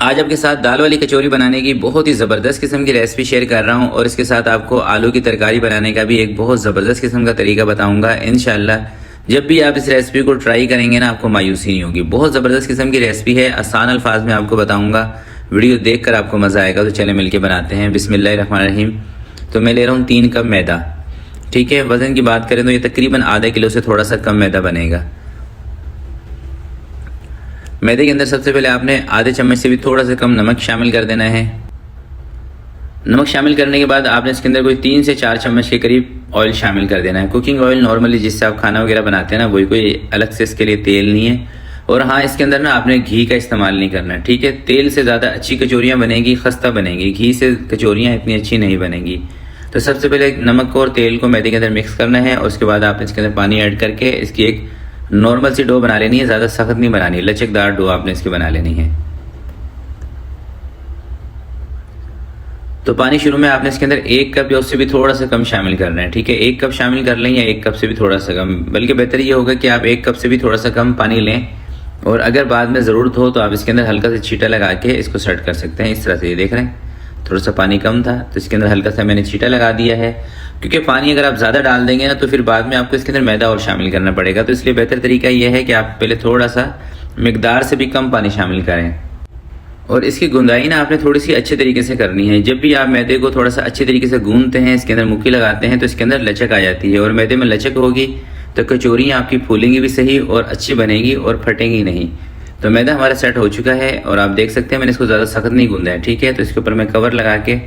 आज आपके साथ दाल वाली कचौरी बनाने की बहुत ही ज़बरदस्त किस्म की रेसिपी शेयर कर रहा हूँ और इसके साथ आपको आलू की तरकारी बनाने का भी एक बहुत ज़बरदस्त किस्म का तरीका बताऊँगा। इंशाल्लाह जब भी आप इस रेसिपी को ट्राई करेंगे ना, आपको मायूसी नहीं होगी। बहुत ज़बरदस्त किस्म की रेसिपी है, आसान अल्फाज में आपको बताऊँगा। वीडियो देख कर आपको मज़ा आएगा। तो चले मिल के बनाते हैं। बिस्मिल्लाहिर्रहमानिर्रहीम। तो मैं ले रहा हूँ 3 कप मैदा। ठीक है, वज़न की बात करें तो ये तकरीबन आधा किलो से थोड़ा सा कम मैदा बनेगा। मैदे के अंदर सबसे पहले आपने आधे चम्मच से भी थोड़ा सा कम नमक शामिल कर देना है। नमक शामिल करने के बाद आपने इसके अंदर कोई 3 से 4 चम्मच के करीब ऑयल शामिल कर देना है। कुकिंग ऑयल नॉर्मली जिससे आप खाना वगैरह बनाते हैं ना, वही, कोई अलग से इसके लिए तेल नहीं है। और हाँ, इसके अंदर ना आपने घी का इस्तेमाल नहीं करना है। ठीक है, तेल से ज़्यादा अच्छी कचौरियाँ बनेगी, खस्ता बनेगी। घी से कचौरियाँ इतनी अच्छी नहीं बनेंगी। तो सबसे पहले नमक और तेल को मैदे के अंदर मिक्स करना है और उसके बाद आपने इसके अंदर पानी ऐड करके इसकी एक नॉर्मल सी डो बना लेनी है। ज़्यादा सख्त नहीं बनानी, लचकदार डो आपने इसकी बना लेनी है। तो पानी शुरू में आपने इसके अंदर 1 कप या उससे भी थोड़ा सा कम शामिल करना है। ठीक है, 1 कप शामिल कर लें या 1 कप से भी थोड़ा सा कम, बल्कि बेहतर ये होगा कि आप 1 कप से भी थोड़ा सा कम पानी लें। और अगर बाद में ज़रूरत हो तो आप इसके अंदर हल्का सा छींटा लगा के इसको सेट कर सकते हैं। इस तरह से, ये देख रहे हैं थोड़ा सा पानी कम था तो इसके अंदर हल्का सा मैंने छींटा लगा दिया है। क्योंकि पानी अगर आप ज़्यादा डाल देंगे ना तो फिर बाद में आपको इसके अंदर मैदा और शामिल करना पड़ेगा। तो इसलिए बेहतर तरीका यह है कि आप पहले थोड़ा सा मिकदार से भी कम पानी शामिल करें। और इसकी गुंदाई ना आपने थोड़ी सी अच्छे तरीके से करनी है। जब भी आप मैदे को थोड़ा सा अच्छे तरीके से गूंदते हैं, इसके अंदर मुक्की लगाते हैं, तो इसके अंदर लचक आ जाती है। और मैदे में लचक होगी तो कचौरियाँ आपकी फूलेंगी भी सही और अच्छी बनेगी और फटेंगी नहीं। तो मैदा हमारा सेट हो चुका है और आप देख सकते हैं मैंने इसको ज़्यादा सख्त नहीं गूंदा है। ठीक है, तो इसके ऊपर मैं कवर लगा के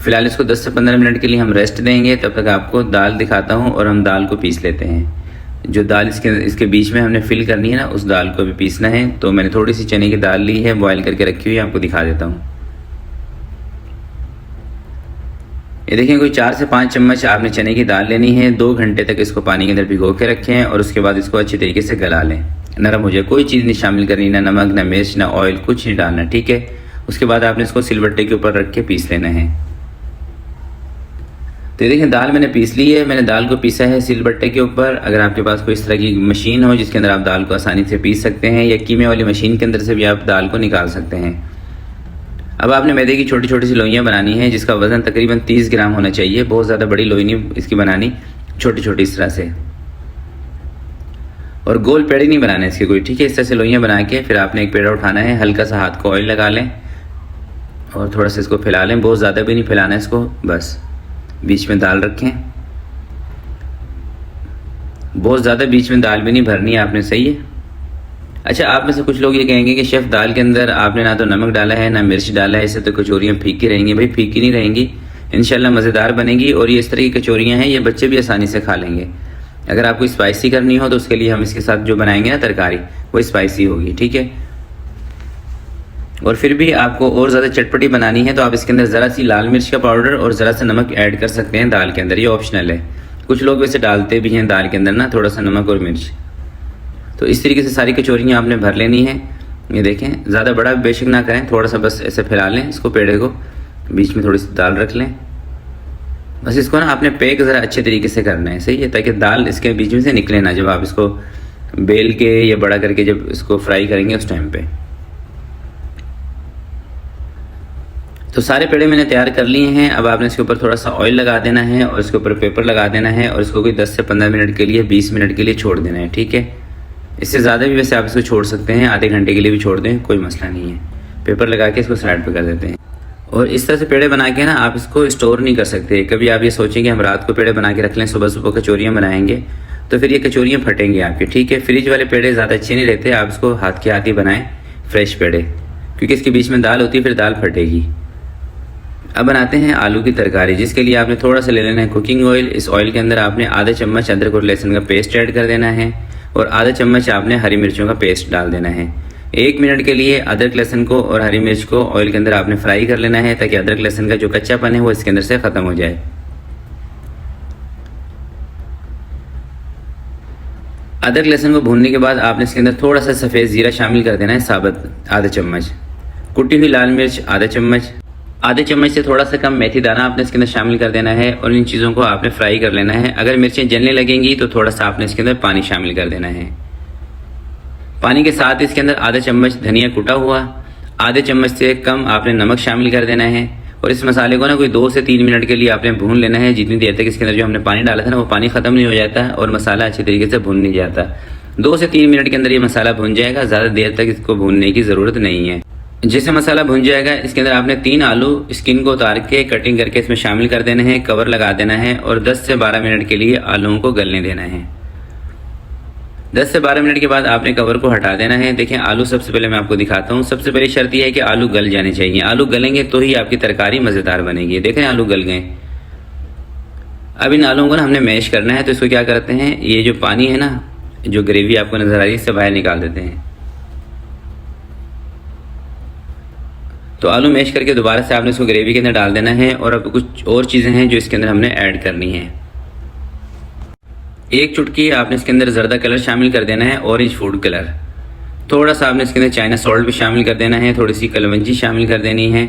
फ़िलहाल इसको 10 से 15 मिनट के लिए हम रेस्ट देंगे। तब तक आपको दाल दिखाता हूँ और हम दाल को पीस लेते हैं। जो दाल इसके बीच में हमने फिल करनी है ना, उस दाल को भी पीसना है। तो मैंने थोड़ी सी चने की दाल ली है, बॉयल करके रखी हुई है, आपको दिखा देता हूँ। ये देखें, कोई 4 से 5 चम्मच आपने चने की दाल लेनी है। 2 घंटे तक इसको पानी के अंदर भिगो के रखें और उसके बाद इसको अच्छी तरीके से गला लें, नरम हो जाए। कोई चीज़ नहीं शामिल करनी, ना नमक, ना मिर्च, ना ऑयल, कुछ नहीं डालना। ठीक है, उसके बाद आपने इसको सिलबट्टे के ऊपर रख के पीस लेना है। तो ये देखें, दाल मैंने पीस ली है। मैंने दाल को पीसा है सिलबट्टे के ऊपर। अगर आपके पास कोई इस तरह की मशीन हो जिसके अंदर आप दाल को आसानी से पीस सकते हैं, या कीमे वाली मशीन के अंदर से भी आप दाल को निकाल सकते हैं। अब आपने मैदे की छोटी छोटी सी लोइयाँ बनानी है जिसका वज़न तकरीबन 30 ग्राम होना चाहिए। बहुत ज़्यादा बड़ी लोई नहीं इसकी बनानी, छोटी छोटी इस तरह से। और गोल पेड़े नहीं बनाने इसके कोई। ठीक है, इस तरह से लोइयाँ बना के फिर आपने एक पेड़ा उठाना है, हल्का सा हाथ को ऑयल लगा लें और थोड़ा सा इसको फैला लें। बहुत ज़्यादा भी नहीं फैलाना है इसको, बस बीच में दाल रखें। बहुत ज़्यादा बीच में दाल भी नहीं भरनी है आपने, सही है। अच्छा, आप में से कुछ लोग ये कहेंगे कि शेफ़ दाल के अंदर आपने ना तो नमक डाला है ना मिर्च डाला है, इससे तो कचौरियाँ फीकी रहेंगी। भाई फीकी नहीं रहेंगी, इंशाल्लाह मज़ेदार बनेगी। और ये इस तरह की कचौरियाँ हैं, ये बच्चे भी आसानी से खा लेंगे। अगर आपको स्पाइसी करनी हो तो उसके लिए हम इसके साथ जो बनाएंगे ना तरकारी, वो स्पाइसी होगी। ठीक है, और फिर भी आपको और ज़्यादा चटपटी बनानी है तो आप इसके अंदर ज़रा सी लाल मिर्च का पाउडर और ज़रा सा नमक ऐड कर सकते हैं दाल के अंदर। ये ऑप्शनल है, कुछ लोग वैसे डालते भी हैं दाल के अंदर ना थोड़ा सा नमक और मिर्च। तो इस तरीके से सारी कचौरियाँ आपने भर लेनी है। ये देखें, ज़्यादा बड़ा बेशक ना करें, थोड़ा सा बस ऐसे फैला लें इसको, पेड़े को, बीच में थोड़ी सी दाल रख लें। बस इसको ना आपने पैक ज़रा अच्छे तरीके से करना है, सही है, ताकि दाल इसके बीच में से निकले ना जब आप इसको बेल के या बड़ा करके जब इसको फ्राई करेंगे उस टाइम पे। तो सारे पेड़े मैंने तैयार कर लिए हैं। अब आपने इसके ऊपर थोड़ा सा ऑयल लगा देना है और इसके ऊपर पेपर लगा देना है और इसको कोई 10 से 15 मिनट के लिए, 20 मिनट के लिए छोड़ देना है। ठीक है, इससे ज़्यादा भी वैसे आप इसको छोड़ सकते हैं, आधे घंटे के लिए भी छोड़ दें, कोई मसला नहीं है। पेपर लगा के इसको साइड पे कर देते हैं। और इस तरह से पेड़े बना के ना आप इसको स्टोर नहीं कर सकते। कभी आप ये सोचें कि हम रात को पेड़े बना के रख लें, सुबह सुबह कचौरियाँ बनाएंगे, तो फिर ये कचौरियाँ फटेंगी आपकी। ठीक है, फ्रिज वाले पेड़े ज़्यादा अच्छे नहीं रहते। आप इसको हाथ के हाथ ही बनाएं, फ्रेश पेड़े, क्योंकि इसके बीच में दाल होती है, फिर दाल फटेगी। अब बनाते हैं आलू की तरकारी, जिसके लिए आपने थोड़ा सा ले लेना है कुकिंग ऑयल। इस ऑयल के अंदर आपने आधा चम्मच अदरक और लहसुन का पेस्ट ऐड कर देना है और आधा चम्मच आपने हरी मिर्चों का पेस्ट डाल देना है। 1 मिनट के लिए अदरक लहसुन को और हरी मिर्च को ऑयल के अंदर आपने फ्राई कर लेना है, ताकि अदरक लहसुन का जो कच्चापन है वो इसके अंदर से ख़त्म हो जाए। अदरक लहसुन को भूनने के बाद आपने इसके अंदर थोड़ा सा सफ़ेद ज़ीरा शामिल कर देना है, साबुत आधा चम्मच। कुटी हुई लाल मिर्च आधा चम्मच। आधे चम्मच से थोड़ा सा कम मेथी दाना आपने इसके अंदर शामिल कर देना है और इन चीज़ों को आपने फ्राई कर लेना है। अगर मिर्चें जलने लगेंगी तो थोड़ा सा आपने इसके अंदर पानी शामिल कर देना है। पानी के साथ इसके अंदर आधा चम्मच धनिया कुटा हुआ, आधे चम्मच से कम आपने नमक शामिल कर देना है और इस मसाले को ना कोई 2 से 3 मिनट के लिए आपने भून लेना है, जितनी देर तक इसके अंदर जो हमने पानी डाला था ना वो पानी ख़त्म नहीं हो जाता है और मसाला अच्छी तरीके से भून नहीं जाता। 2 से 3 मिनट के अंदर ये मसाला भून जाएगा, ज़्यादा देर तक इसको भूनने की ज़रूरत नहीं है। जैसे मसाला भुन जाएगा इसके अंदर आपने 3 आलू स्किन को उतार के कटिंग करके इसमें शामिल कर देना है, कवर लगा देना है और 10 से 12 मिनट के लिए आलूओं को गलने देना है। 10 से 12 मिनट के बाद आपने कवर को हटा देना है। देखें आलू सबसे पहले मैं आपको दिखाता हूँ। सबसे पहली शर्त यह है कि आलू गल जाने चाहिए। आलू गलेंगे तो ही आपकी तरकारी मज़ेदार बनेगी। देखें आलू गल गए। अब इन आलूओं को ना हमने मैश करना है, तो इसको क्या करते हैं, ये जो पानी है ना, जो ग्रेवी आपको नज़र आ रही है, इससे बाहर निकाल देते हैं। तो आलू मैश करके दोबारा से आपने इसको ग्रेवी के अंदर डाल देना है। और अब कुछ और चीज़ें हैं जो इसके अंदर हमने ऐड करनी है। 1 चुटकी आपने इसके अंदर जर्दा कलर शामिल कर देना है, ऑरेंज फूड कलर। थोड़ा सा आपने इसके अंदर चाइना सॉल्ट भी शामिल कर देना है, थोड़ी सी कलवंजी शामिल कर देनी है।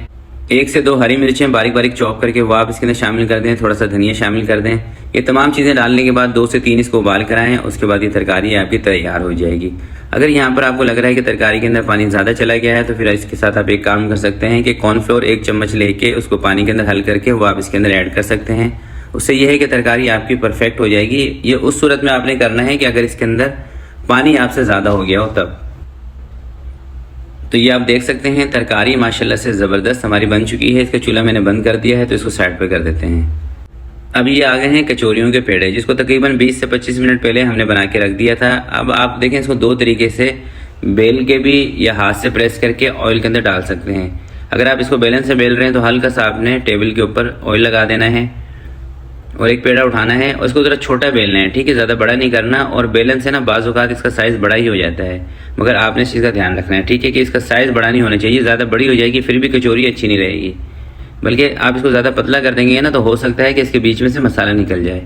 1 से 2 हरी मिर्चें बारीक बारीक चॉप करके वो आप इसके अंदर शामिल कर दें, थोड़ा सा धनिया शामिल कर दें। ये तमाम चीज़ें डालने के बाद 2 से 3 इसको उबाल कराएं, उसके बाद ये तरकारी आपकी तैयार हो जाएगी। अगर यहाँ पर आपको लग रहा है कि तरकारी के अंदर पानी ज़्यादा चला गया है, तो फिर इसके साथ आप एक काम कर सकते हैं कि कॉर्नफ्लोर 1 चम्मच लेके उसको पानी के अंदर हल करके वो आप इसके अंदर ऐड कर सकते हैं। उससे यह है कि तरकारी आपकी परफेक्ट हो जाएगी। ये उस सूरत में आपने करना है कि अगर इसके अंदर पानी आपसे ज़्यादा हो गया हो तब। तो ये आप देख सकते हैं तरकारी माशाल्लाह से ज़बरदस्त हमारी बन चुकी है। इसका चूल्हा मैंने बंद कर दिया है, तो इसको साइड पे कर देते हैं। अब ये आ गए हैं कचौरियों के पेड़े, जिसको तकरीबन 20 से 25 मिनट पहले हमने बना के रख दिया था। अब आप देखें इसको 2 तरीके से बेल के भी या हाथ से प्रेस करके ऑयल के अंदर डाल सकते हैं। अगर आप इसको बेलन से बेल रहे हैं तो हल्का सा आपने टेबल के ऊपर ऑयल लगा देना है और एक पेड़ा उठाना है और इसको ज़रा छोटा बेलना है, ठीक है, ज़्यादा बड़ा नहीं करना। और बेलन से ना बाज़ औक़ात इसका साइज़ बड़ा ही हो जाता है, मगर आपने इस चीज़ का ध्यान रखना है, ठीक है, कि इसका साइज़ बड़ा नहीं होना चाहिए। ज़्यादा बड़ी हो जाएगी फिर भी कचौरी अच्छी नहीं रहेगी, बल्कि आप इसको ज़्यादा पतला कर देंगे ना तो हो सकता है कि इसके बीच में से मसाला निकल जाए।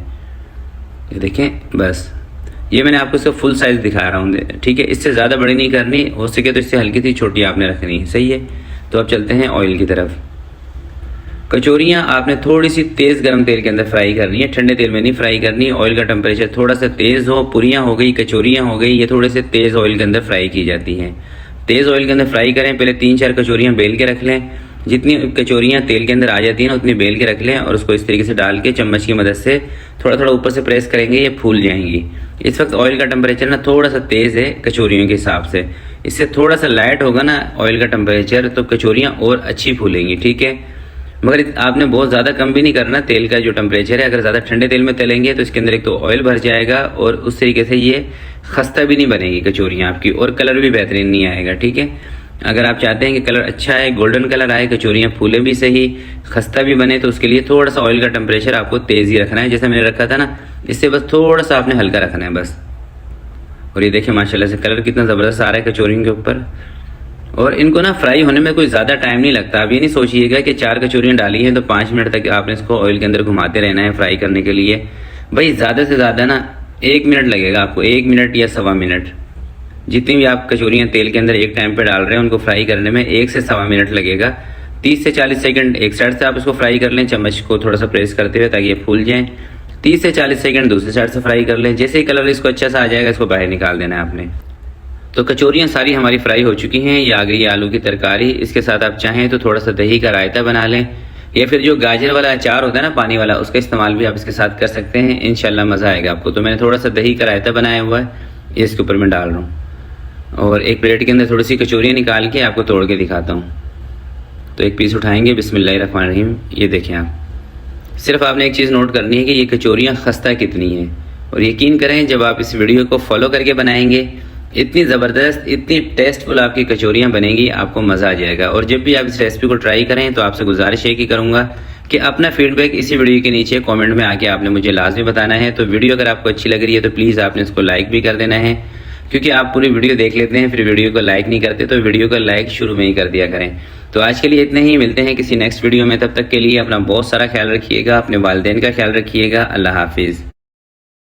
ये देखें, बस ये मैंने आपको इसका फुल साइज़ दिखा रहा हूँ, ठीक है। इससे ज़्यादा बड़ी नहीं करनी, हो सके तो इससे हल्की सी छोटी आपने रखनी है, सही है। तो अब चलते हैं ऑयल की तरफ। कचौरियाँ आपने थोड़ी सी तेज़ गर्म तेल के अंदर फ्राई करनी है, ठंडे तेल में नहीं फ्राई करनी। ऑयल का टेम्परेचर थोड़ा सा तेज़ हो। पूरियाँ हो गई, कचौरियाँ हो गई, ये थोड़े से तेज़ ऑयल के अंदर फ्राई की जाती हैं। तेज़ ऑयल के अंदर फ्राई करें। पहले 3-4 कचौरियाँ बेल के रख लें। जितनी कचौरियाँ तेल के अंदर आ जाती हैं ना उतनी बेल के रख लें और उसको इस तरीके से डाल के चम्मच की मदद से थोड़ा थोड़ा ऊपर से प्रेस करेंगे, ये फूल जाएंगी। इस वक्त ऑयल का टेम्परेचर ना थोड़ा सा तेज़ है कचौरियों के हिसाब से। इससे थोड़ा सा लाइट होगा ना ऑयल का टेम्परेचर तो कचौरियाँ और अच्छी फूलेंगी, ठीक है। मगर आपने बहुत ज़्यादा कम भी नहीं करना तेल का जो टेम्परेचर है। अगर ज़्यादा ठंडे तेल में तलेंगे तो इसके अंदर एक तो ऑयल भर जाएगा और उस तरीके से ये खस्ता भी नहीं बनेगी कचौरियाँ आपकी, और कलर भी बेहतरीन नहीं आएगा, ठीक है। अगर आप चाहते हैं कि कलर अच्छा है, गोल्डन कलर आए, कचौरियाँ फूले भी सही, खस्ता भी बने, तो उसके लिए थोड़ा सा ऑयल का टेम्परेचर आपको तेज़ ही रखना है, जैसे मैंने रखा था ना, इससे बस थोड़ा सा आपने हल्का रखना है बस। और ये देखिए माशाल्लाह से कलर कितना ज़बरदस्त आ रहा है कचौरियों के ऊपर। और इनको ना फ्राई होने में कोई ज़्यादा टाइम नहीं लगता। आप ये नहीं सोचिएगा कि 4 कचौरियाँ डाली हैं तो 5 मिनट तक आपने इसको ऑयल के अंदर घुमाते रहना है फ्राई करने के लिए। भाई ज़्यादा से ज़्यादा ना 1 मिनट लगेगा आपको, 1 मिनट या 1.25 मिनट। जितनी भी आप कचौरियाँ तेल के अंदर एक टाइम पे डाल रहे हैं उनको फ्राई करने में 1 से 1.25 मिनट लगेगा। 30 से 40 सेकंड एक साइड से आप इसको फ्राई कर लें, चम्मच को थोड़ा सा प्रेस करते हुए ताकि ये फूल जाएँ। 30 से 40 सेकंड दूसरी साइड से फ्राई कर लें। जैसे ही कलर इसको अच्छा सा आ जाएगा इसको बाहर निकाल देना है आपने। तो कचौरियाँ सारी हमारी फ्राई हो चुकी हैं। ये आ गई है आलू की तरकारी। इसके साथ आप चाहें तो थोड़ा सा दही का रायता बना लें, या फिर जो गाजर वाला अचार होता है ना पानी वाला, उसका इस्तेमाल भी आप इसके साथ कर सकते हैं। इंशाल्लाह मज़ा आएगा आपको। तो मैंने थोड़ा सा दही का रायता बनाया हुआ है, ये इसके ऊपर मैं डाल रहा हूँ। और एक प्लेट के अंदर थोड़ी सी कचौरियाँ निकाल के आपको तोड़ के दिखाता हूँ। तो एक पीस उठाएंगे, बिस्मिल्लाहिर्रहमानिर्रहीम। ये देखें आप, सिर्फ आपने एक चीज़ नोट करनी है कि ये कचौरियाँ खस्ता कितनी हैं। और यकीन करें जब आप इस वीडियो को फॉलो करके बनाएंगे, इतनी ज़बरदस्त, इतनी टेस्टफुल आपकी कचौरियाँ बनेंगी, आपको मज़ा आ जाएगा। और जब भी आप इस रेसिपी को ट्राई करें तो आपसे गुजारिश है कि करूँगा कि अपना फीडबैक इसी वीडियो के नीचे कमेंट में आके आपने मुझे लाजमी बताना है। तो वीडियो अगर आपको अच्छी लग रही है तो प्लीज़ आपने इसको लाइक भी कर देना है, क्योंकि आप पूरी वीडियो देख लेते हैं फिर वीडियो को लाइक नहीं करते, तो वीडियो को लाइक शुरू में ही कर दिया करें। तो आज के लिए इतने ही, मिलते हैं किसी नेक्स्ट वीडियो में। तब तक के लिए अपना बहुत सारा ख्याल रखिएगा, अपने वालिदैन का ख्याल रखिएगा। अल्लाह हाफिज़।